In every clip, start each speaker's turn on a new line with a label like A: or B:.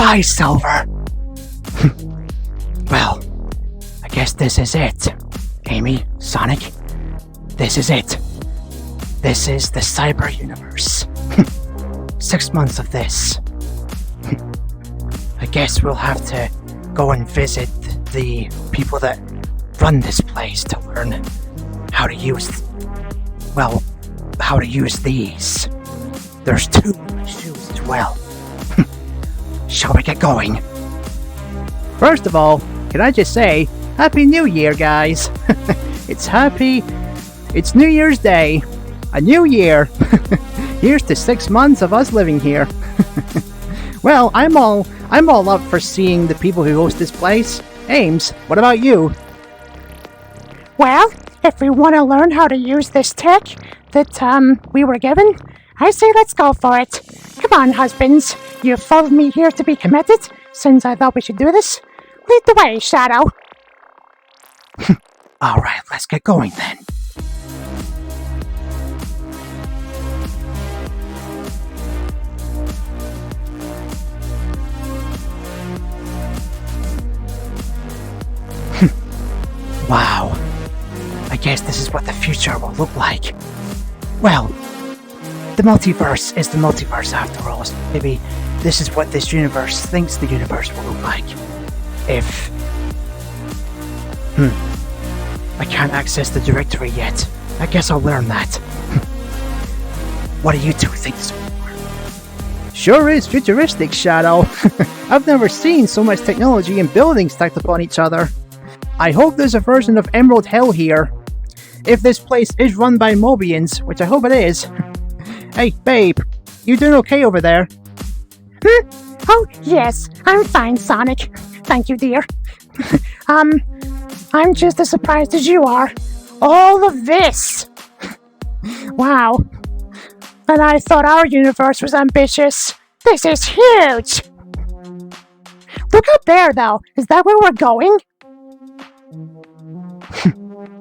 A: Bye, Silver. Well, I guess this is it. Amy, Sonic, this is it. This is the cyber universe. 6 months of this. I guess we'll have to go and visit the people that run this place to learn how to use, how to use these. There's 2 shoes as well. Shall we get going?
B: First of all, can I just say, Happy New Year, guys. It's New Year's Day. A new year. Here's to 6 months of us living here. Well, I'm all up for seeing the people who host this place. Ames, what about you?
C: Well, if we want to learn how to use this tech that we were given, I say let's go for it. Come on, husbands. You followed me here to be committed, since I thought we should do this. Lead the way, Shadow.
A: Alright, let's get going then. Wow. I guess this is what the future will look like. Well, the multiverse is the multiverse after all. So maybe this is what this universe thinks the universe will look like. If... I can't access the directory yet. I guess I'll learn that. What do you two think this will work?
B: Sure is futuristic, Shadow. I've never seen so much technology and buildings stacked upon each other. I hope there's a version of Emerald Hell here. If this place is run by Mobians, which I hope it is. Hey, babe, you doing okay over there?
C: Oh, yes, I'm fine, Sonic. Thank you, dear. I'm just as surprised as you are. All of this! Wow. And I thought our universe was ambitious. This is huge! Look up there, though. Is that where we're going?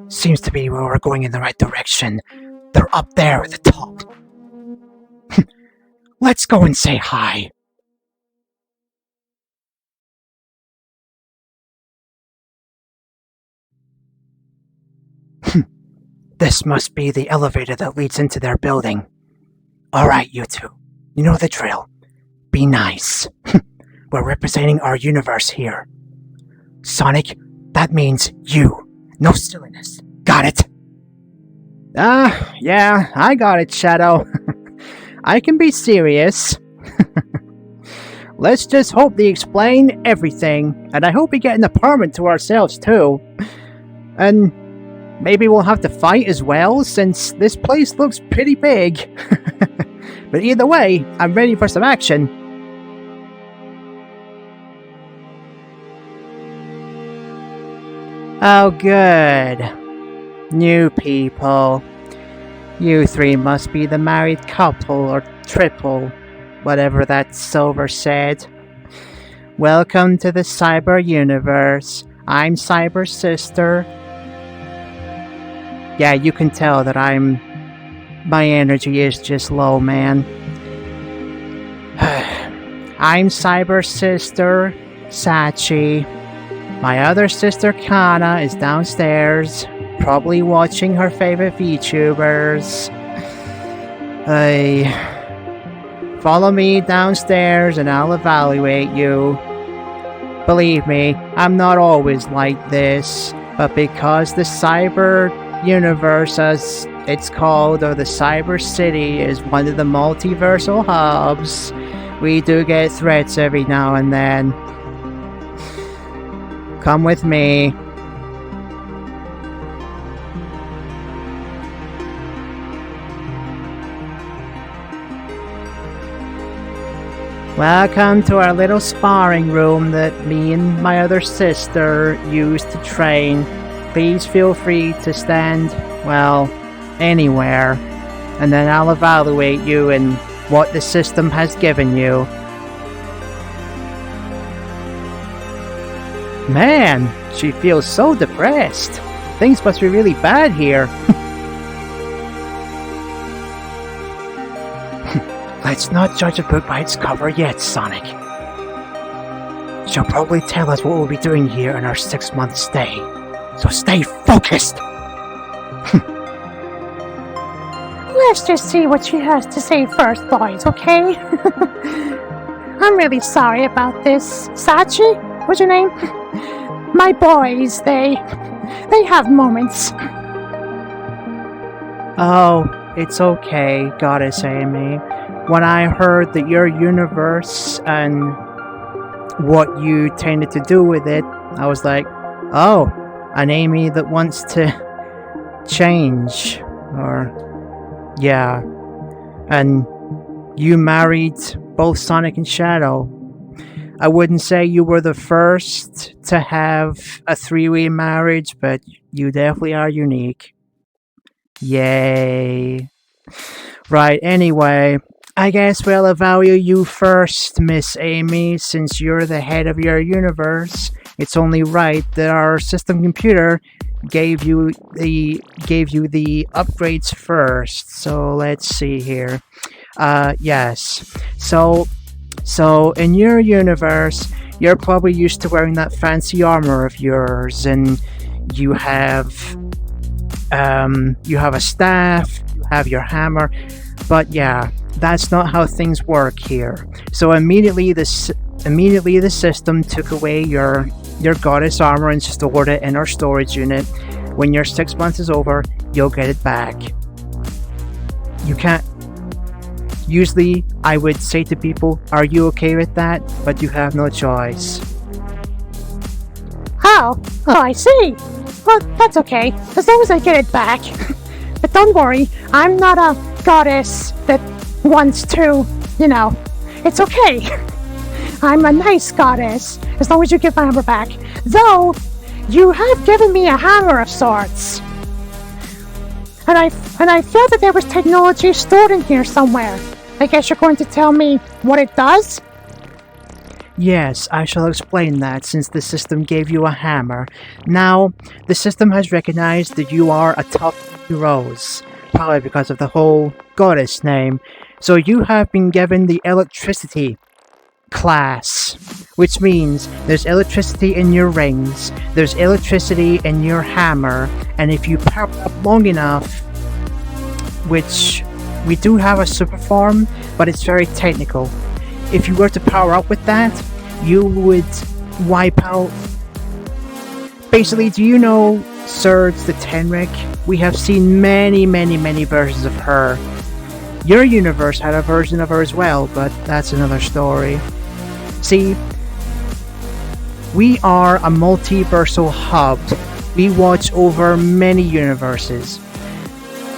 A: Seems to be where we're going in the right direction. They're up there at the top. Let's go and say hi. This must be the elevator that leads into their building. Alright, you two. You know the drill. Be nice. We're representing our universe here. Sonic, that means you. No silliness. Got it?
B: Yeah, I got it, Shadow. I can be serious. Let's just hope they explain everything, and I hope we get an apartment to ourselves too. And maybe we'll have to fight as well, since this place looks pretty big. But either way, I'm ready for some action. Oh, good. New people. You three must be the married couple or triple, whatever that Silver said. Welcome to the cyber universe. I'm Cyber's sister. Yeah, you can tell that my energy is just low, man. I'm Cyber's sister, Sachi. My other sister, Kana, is downstairs, probably watching her favorite VTubers. Follow me downstairs and I'll evaluate you. Believe me, I'm not always like this, but because the cyber universe, as it's called, or the cyber city, is one of the multiversal hubs, we do get threats every now and then. Come with me. Welcome to our little sparring room that me and my other sister use to train. Please feel free to stand, well, anywhere, and then I'll evaluate you and what the system has given you. Man, she feels so depressed. Things must be really bad here.
A: Let's not judge a book by its cover yet, Sonic. She'll probably tell us what we'll be doing here in our 6-month stay. So stay focused!
C: Let's just see what she has to say first, boys, okay? I'm really sorry about this. Sachi? What's your name? My boys, they have moments.
B: Oh, it's okay, Goddess Amy. When I heard that your universe and what you tended to do with it, I was like, oh, an Amy that wants to change. Yeah. And you married both Sonic and Shadow. I wouldn't say you were the first to have a 3-way marriage, but you definitely are unique. Yay. Right, anyway, I guess we'll evaluate you first, Miss Amy, since you're the head of your universe. It's only right that our system computer gave you the upgrades first. So let's see here. Yes. So in your universe, you're probably used to wearing that fancy armor of yours, and you have a staff, you have your hammer, but yeah, that's not how things work here. So immediately the system took away your goddess armor and stored it in our storage unit. When your 6 months is over, you'll get it back. You can't. Usually, I would say to people, "Are you okay with that?" But you have no choice.
C: Oh, I see. Well, that's okay, as long as I get it back. But don't worry, I'm not a goddess that wants to, it's okay. I'm a nice goddess, as long as you give my hammer back. Though, you have given me a hammer of sorts. And I felt that there was technology stored in here somewhere. I guess you're going to tell me what it does?
B: Yes, I shall explain that since the system gave you a hammer. Now, the system has recognized that you are a tough rose, probably because of the whole goddess name. So you have been given the electricity class, which means there's electricity in your rings, there's electricity in your hammer, and if you power up long enough, which we do have a super form, but it's very technical. If you were to power up with that, you would wipe out. Basically, do you know Surge the Tenric? We have seen many versions of her. Your universe had a version of her as well, but that's another story. See, we are a multiversal hub. We watch over many universes.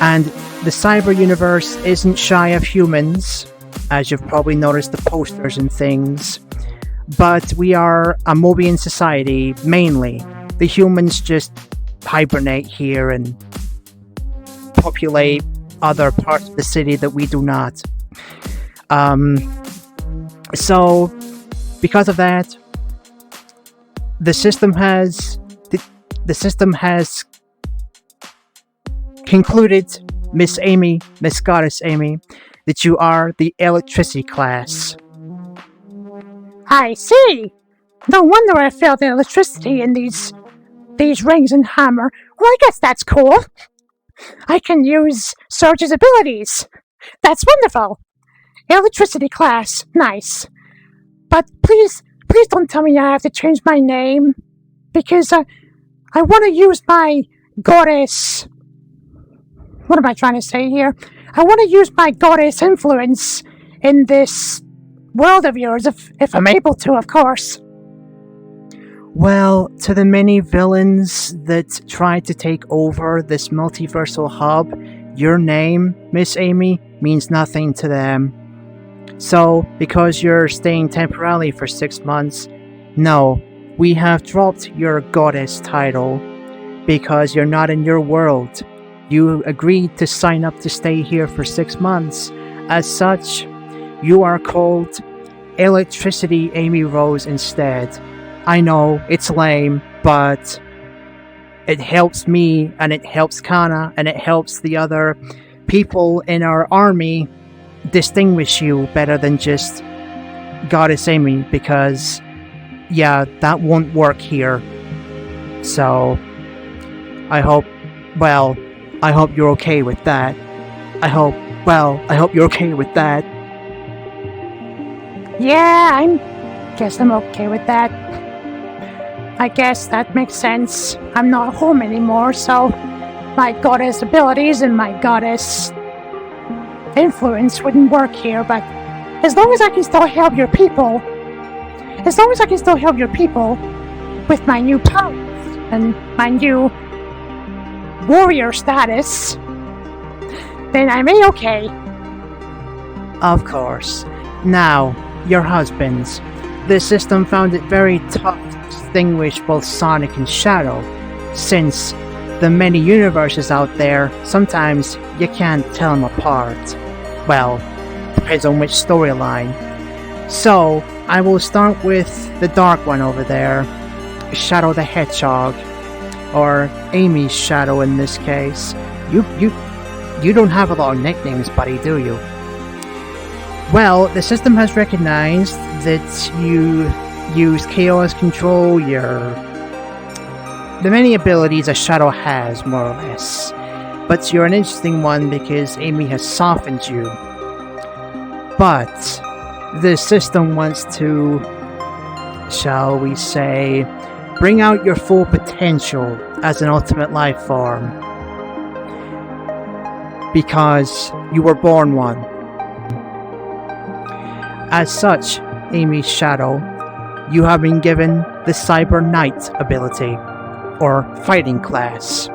B: And the cyber universe isn't shy of humans, as you've probably noticed the posters and things. But we are a Mobian society, mainly. The humans just hibernate here and populate other parts of the city that we do not. So, because of that, the system has concluded, Miss Goddess Amy, that you are the electricity class.
C: I see. No wonder I felt the electricity in these rings and hammer. Well, I guess that's cool. I can use Surge's abilities. That's wonderful. Electricity class, nice. But please don't tell me I have to change my name, because I want to use my goddess. What am I trying to say here? I want to use my goddess influence in this world of yours, if I'm able to, of course.
B: Well, to the many villains that try to take over this multiversal hub, your name, Miss Amy, means nothing to them. So, because you're staying temporarily for 6 months, no, we have dropped your goddess title because you're not in your world. You agreed to sign up to stay here for 6 months. As such, you are called Electricity Amy Rose instead. I know, it's lame, but it helps me, and it helps Kana, and it helps the other people in our army distinguish you better than just Goddess Amy, because yeah, that won't work here. So, I hope you're okay with that. I hope you're okay with that.
C: Yeah, guess I'm okay with that. I guess that makes sense. I'm not home anymore, so my goddess abilities and my goddess influence wouldn't work here, but as long as I can still help your people, with my new powers and my new warrior status, then I'm A-okay.
B: Of course. Now, your husbands. The system found it very tough to distinguish both Sonic and Shadow, since the many universes out there, sometimes you can't tell them apart. Well, depends on which storyline. So, I will start with the dark one over there, Shadow the Hedgehog, or Amy's Shadow in this case. You don't have a lot of nicknames, buddy, do you? Well, the system has recognized that you use Chaos Control, the many abilities a Shadow has, more or less. But you're an interesting one because Amy has softened you. But the system wants to, shall we say, bring out your full potential as an ultimate life form. Because you were born one. As such, Amy's Shadow, you have been given the Cyber Knight ability, or fighting class.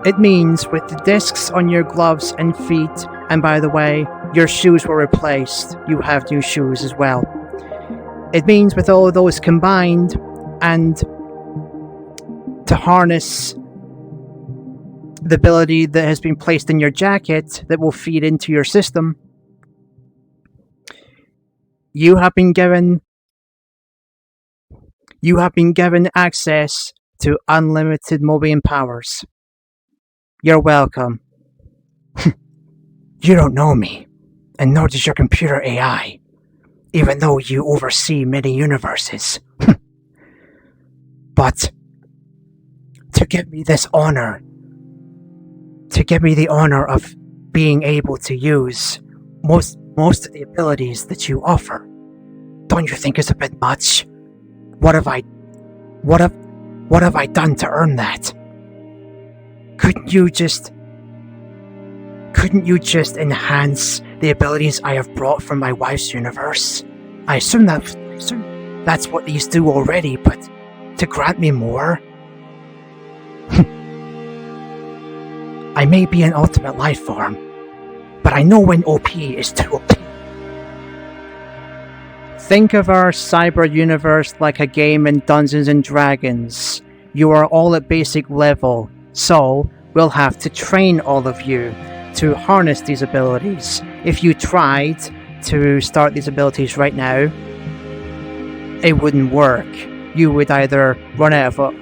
B: It means with the discs on your gloves and feet, and by the way, your shoes were replaced, you have new shoes as well. It means with all of those combined, and to harness the ability that has been placed in your jacket that will feed into your system, you have been given access to unlimited Mobian powers. You're welcome.
A: You don't know me, and nor does your computer AI, even though you oversee many universes. But to give me the honor of being able to use most of the abilities that you offer, don't you think is a bit much? What have I done to earn that? Couldn't you just enhance the abilities I have brought from my wife's universe? I assume that's what these do already, but to grant me more? I may be an ultimate life form, but I know when OP is too OP.
B: Think of our cyber universe like a game in Dungeons and Dragons. You are all at basic level, so we'll have to train all of you to harness these abilities. If you tried to start these abilities right now, it wouldn't work. You would either run out of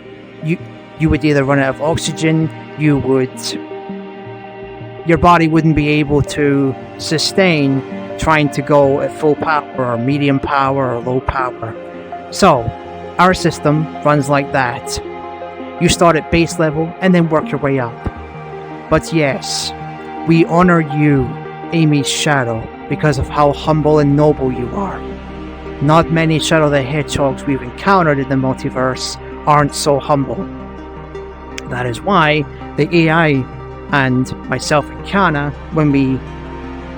B: oxygen, your body wouldn't be able to sustain trying to go at full power or medium power or low power. So, our system runs like that. You start at base level and then work your way up. But yes, we honor you, Amy's Shadow, because of how humble and noble you are. Not many Shadow the Hedgehogs we've encountered in the multiverse aren't so humble. That is why the AI and myself and Kana, when we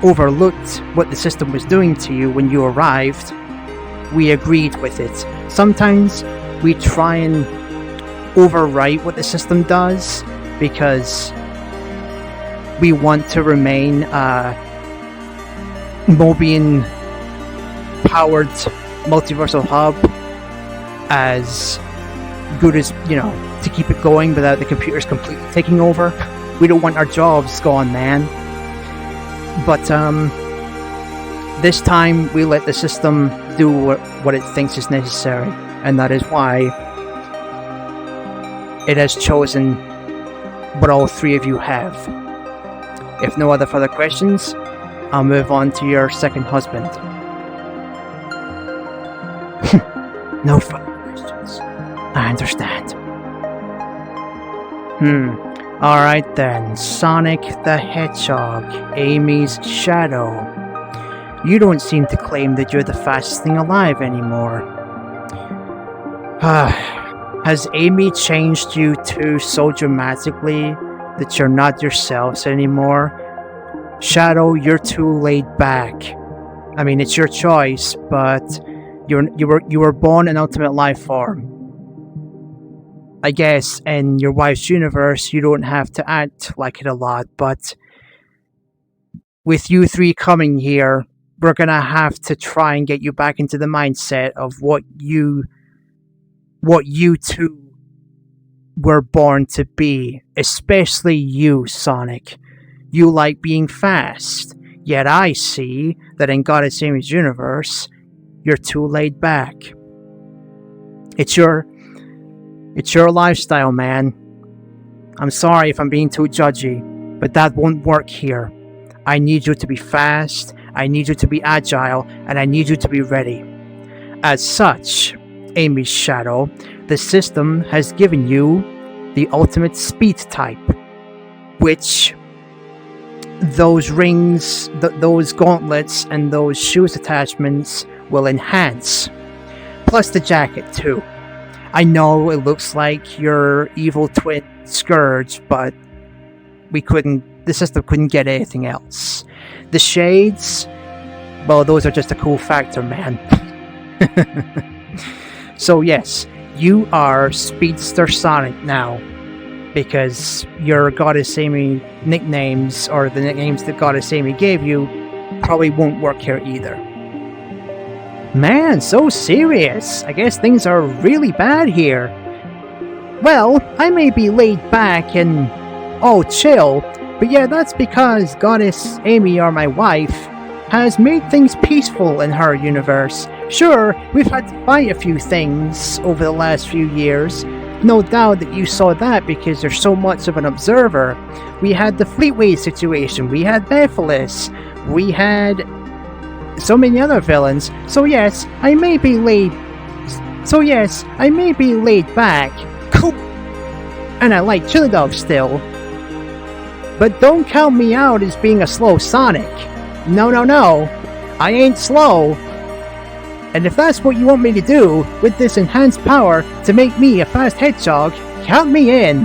B: overlooked what the system was doing to you when you arrived, we agreed with it. Sometimes we try and overwrite what the system does because we want to remain a Mobian powered multiversal hub as good as, to keep it going without the computers completely taking over. We don't want our jobs gone, man. But this time we let the system do what it thinks is necessary, and that is why it has chosen what all three of you have. If no other further questions, I'll move on to your second husband.
A: No further
B: questions.
A: I understand.
B: Alright then, Sonic the Hedgehog, Amy's shadow. You don't seem to claim that you're the fastest thing alive anymore. Has Amy changed you too so dramatically that you're not yourselves anymore? Shadow, you're too laid back. I mean, it's your choice, but you were born an ultimate life form. I guess in your wife's universe, you don't have to act like it a lot, but with you three coming here, we're gonna have to try and get you back into the mindset of what you two were born to be. Especially you, Sonic. You like being fast, yet I see that in Goddess Amy's universe, you're too laid back. It's your lifestyle, man. I'm sorry if I'm being too judgy, but that won't work here. I need you to be fast, I need you to be agile, and I need you to be ready. As such, Amy's shadow, the system has given you the ultimate speed type, which those rings, those gauntlets, and those shoes attachments will enhance. Plus the jacket, too. I know it looks like your evil twin Scourge, but the system couldn't get anything else. The shades, well, those are just a cool factor, man. So yes, you are Speedster Sonic now, because your Goddess Amy nicknames, or the nicknames that Goddess Amy gave you, probably won't work here either. Man, so serious. I guess things are really bad here. Well, I may be laid back and chill, but yeah, that's because Goddess Amy, or my wife, has made things peaceful in her universe. Sure, we've had to fight a few things over the last few years. No doubt that you saw that because you're so much of an observer. We had the Fleetway situation, we had Bephilis, we had so many other villains. So yes, I may be laid back. Cool. And I like chili dogs still. But don't count me out as being a slow Sonic. No. I ain't slow. And if that's what you want me to do with this enhanced power to make me a fast hedgehog, count me in.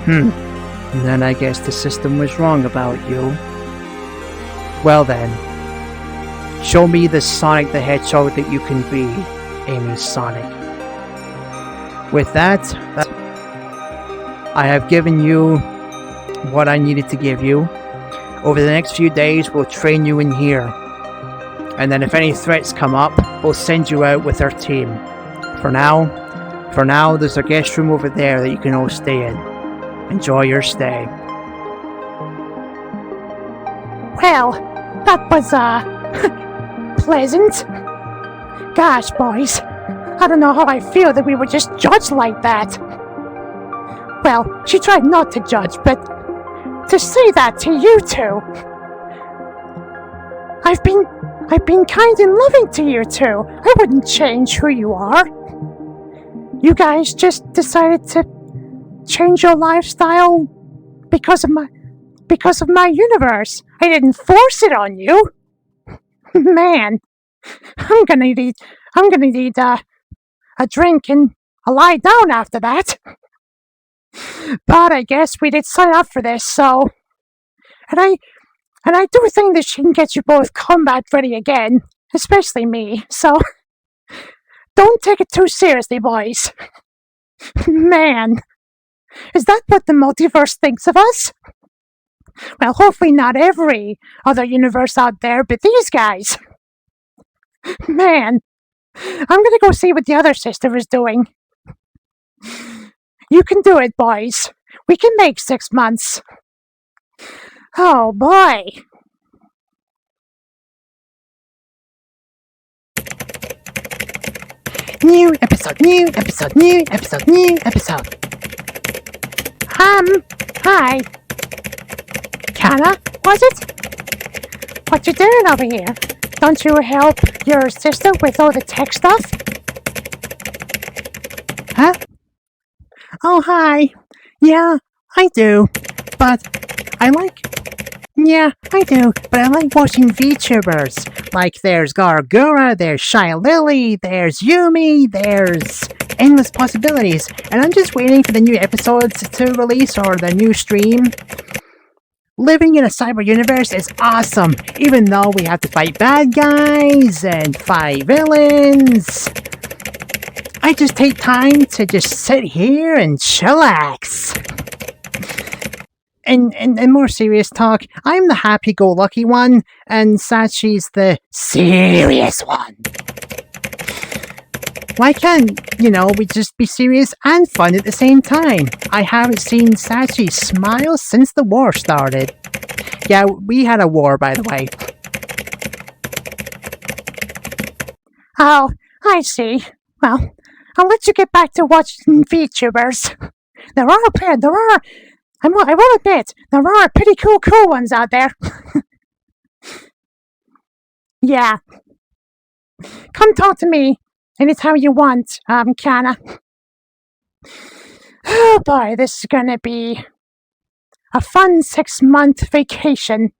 B: Then I guess the system was wrong about you. Well then, show me the Sonic the Hedgehog that you can be, Amy's Sonic. With that, I have given you what I needed to give you. Over the next few days, we'll train you in here. And then if any threats come up, we'll send you out with our team. For now, there's a guest room over there that you can all stay in. Enjoy your stay.
C: Well, that was, pleasant. Gosh, boys, I don't know how I feel that we were just judged like that. Well, she tried not to judge, but to say that to you two. I've been kind and loving to you two. I wouldn't change who you are. You guys just decided to change your lifestyle because of my universe. I didn't force it on you. Man, I'm gonna need a drink and a lie down after that. But I guess we did sign up for this, so and I do think that she can get you both combat ready again, especially me. So don't take it too seriously, boys. Man, is that what the multiverse thinks of us? Well, hopefully not every other universe out there, but these guys. Man, I'm gonna go see what the other sister is doing. You can do it, boys. We can make 6 months. Oh, boy.
A: New episode.
C: Hi. Kana, was it? What you doing over here? Don't you help your sister with all the tech stuff?
B: Huh? Oh, hi. Yeah, I do. But I like. Yeah, I do. But I like watching VTubers. Like, there's Gargura, there's Shy Lily, there's Yumi, there's endless possibilities. And I'm just waiting for the new episodes to release or the new stream. Living in a cyber universe is awesome, even though we have to fight bad guys and fight villains. I just take time to just sit here and chillax. And more serious talk, I'm the happy-go-lucky one, and Sachi's the serious one. Why can't, we just be serious and fun at the same time? I haven't seen Sachi smile since the war started. Yeah, we had a war, by the way.
C: Oh, I see. Well, I'll let you get back to watching VTubers. I will admit, there are pretty cool ones out there. Yeah. Come talk to me anytime you want, Kana. Oh boy, this is gonna be a fun 6-month vacation.